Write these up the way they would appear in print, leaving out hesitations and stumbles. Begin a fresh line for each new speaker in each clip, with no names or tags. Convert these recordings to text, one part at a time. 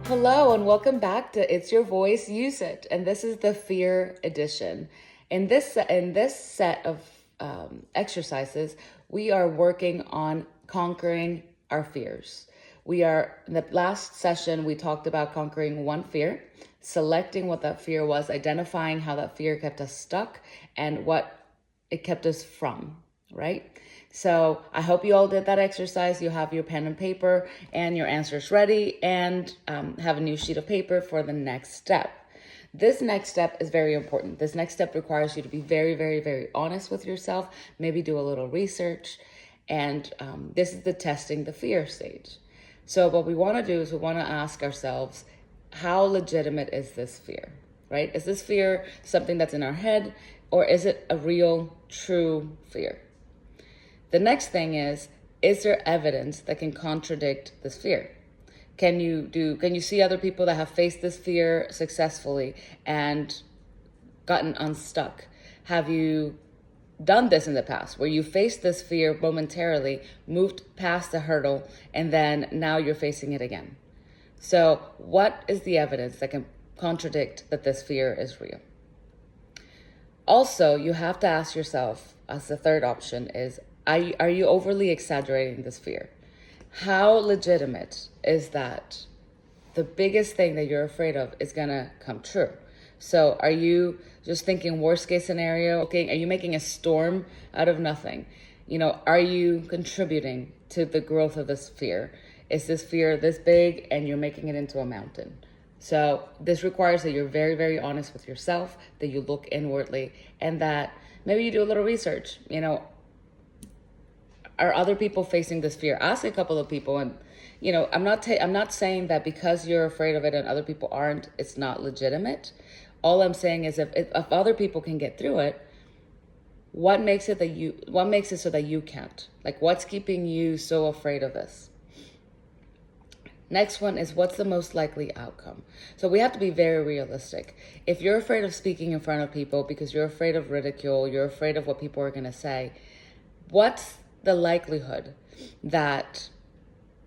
Hello and welcome back to It's Your Voice, Use It. And this is the Fear Edition. In this set of exercises, we are working on conquering our fears. In the last session, we talked about conquering one fear, selecting what that fear was, identifying how that fear kept us stuck and what it kept us from, right? So I hope you all did that exercise. You have your pen and paper and your answers ready and have a new sheet of paper for the next step. This next step is very important. This next step requires you to be very, very, very honest with yourself, maybe do a little research. And this is the testing the fear stage. So what we want to do is we want to ask ourselves, how legitimate is this fear, right? Is this fear something that's in our head, or is it a real, true fear? The next thing is there evidence that can contradict this fear? Can you see other people that have faced this fear successfully and gotten unstuck? Have you done this in the past where you faced this fear momentarily, moved past the hurdle, and then now you're facing it again? So what is the evidence that can contradict that this fear is real? Also, you have to ask yourself, as the third option is, are you overly exaggerating this fear? How legitimate is that the biggest thing that you're afraid of is gonna come true? So are you just thinking worst case scenario? Okay, are you making a storm out of nothing? Are you contributing to the growth of this fear? Is this fear this big and you're making it into a mountain? So this requires that you're very, very honest with yourself, that you look inwardly, and that maybe you do a little research. Are other people facing this fear? Ask a couple of people, and I'm not saying that because you're afraid of it and other people aren't, it's not legitimate. All I'm saying is if other people can get through it, what makes it so that you can't? Like, what's keeping you so afraid of this? Next one is, what's the most likely outcome? So we have to be very realistic. If you're afraid of speaking in front of people because you're afraid of ridicule, you're afraid of what people are going to say, what's the likelihood that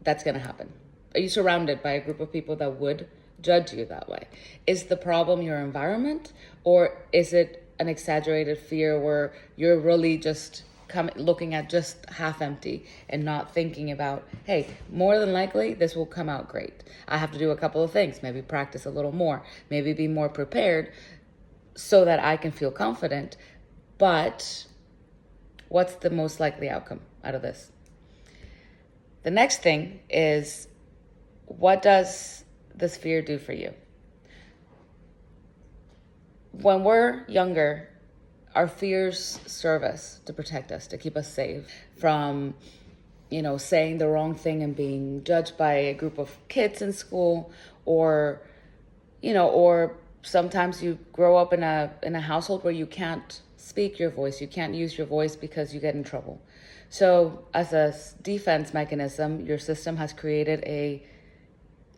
that's going to happen? Are you surrounded by a group of people that would judge you that way? Is the problem your environment, or is it an exaggerated fear where you're really just looking at just half empty and not thinking about, hey, more than likely this will come out great. I have to do a couple of things, maybe practice a little more, maybe be more prepared so that I can feel confident. But what's the most likely outcome out of this? The next thing is, what does this fear do for you? When we're younger, our fears serve us to protect us, to keep us safe from, saying the wrong thing and being judged by a group of kids in school, or sometimes you grow up in a household where you can't speak your voice, you can't use your voice because you get in trouble. So as a defense mechanism, your system has created a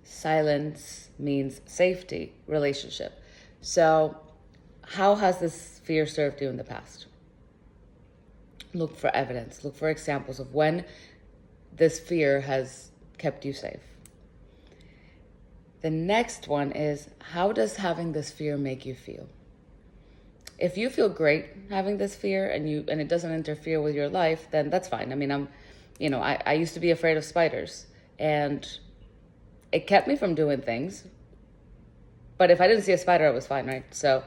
silence means safety relationship. So how has this fear served you in the past? Look for evidence, look for examples of when this fear has kept you safe. The next one is, how does having this fear make you feel? If you feel great having this fear and it doesn't interfere with your life, then that's fine. I mean, I used to be afraid of spiders, and it kept me from doing things. But if I didn't see a spider, I was fine, right? So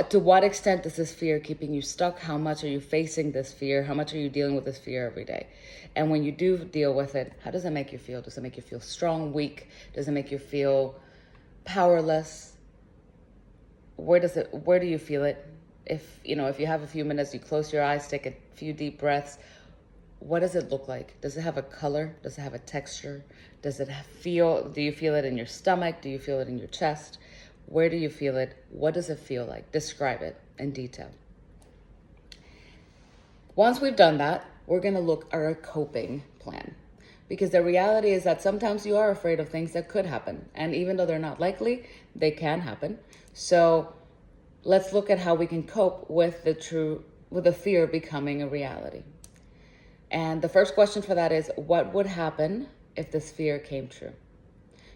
to what extent is this fear keeping you stuck? How much are you facing this fear? How much are you dealing with this fear every day? And when you do deal with it, how does it make you feel? Does it make you feel strong, weak? Does it make you feel powerless? Where do you feel it? If you have a few minutes, you close your eyes, take a few deep breaths. What does it look like? Does it have a color? Does it have a texture? Do you feel it in your stomach? Do you feel it in your chest? Where do you feel it? What does it feel like? Describe it in detail. Once we've done that, we're going to look at our coping plan. Because the reality is that sometimes you are afraid of things that could happen. And even though they're not likely, they can happen. So let's look at how we can cope with the fear becoming a reality. And the first question for that is, what would happen if this fear came true.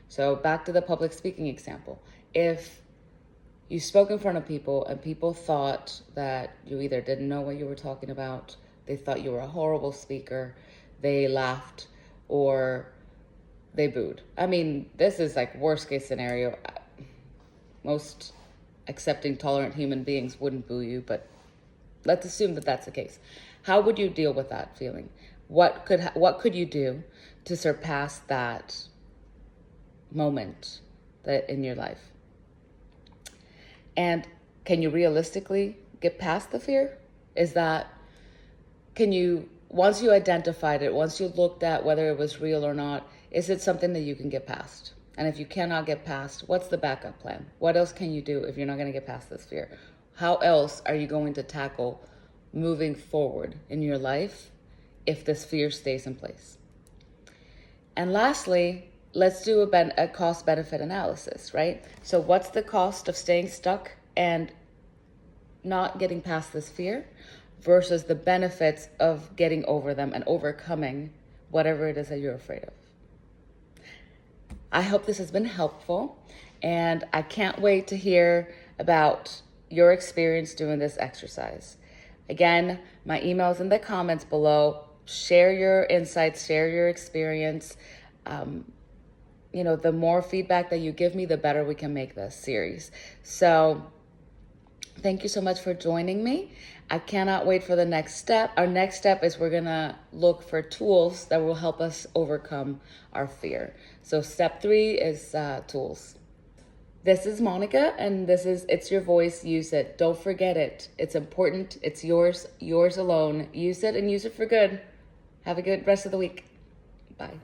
So back to the public speaking example. If you spoke in front of people and people thought that you either didn't know what you were talking about, they thought you were a horrible speaker, they laughed, or they booed. I mean, this is like worst case scenario. Most accepting, tolerant human beings wouldn't boo you, but let's assume that that's the case. How would you deal with that feeling? What could you do to surpass that moment that in your life? And can you realistically get past the fear? Once you identified it, once you looked at whether it was real or not, is it something that you can get past? And if you cannot get past, what's the backup plan? What else can you do if you're not going to get past this fear? How else are you going to tackle moving forward in your life if this fear stays in place? And lastly, let's do a cost-benefit analysis, right? So what's the cost of staying stuck and not getting past this fear versus the benefits of getting over them and overcoming whatever it is that you're afraid of? I hope this has been helpful, and I can't wait to hear about your experience doing this exercise. Again, my email is in the comments below. Share your insights, share your experience. The more feedback that you give me, the better we can make this series. So thank you so much for joining me. I cannot wait for the next step. Our next step is we're gonna look for tools that will help us overcome our fear. So step 3 is tools. This is Monica, and this is It's Your Voice, Use It. Don't forget it. It's important. It's yours alone. Use it and use it for good. Have a good rest of the week. Bye.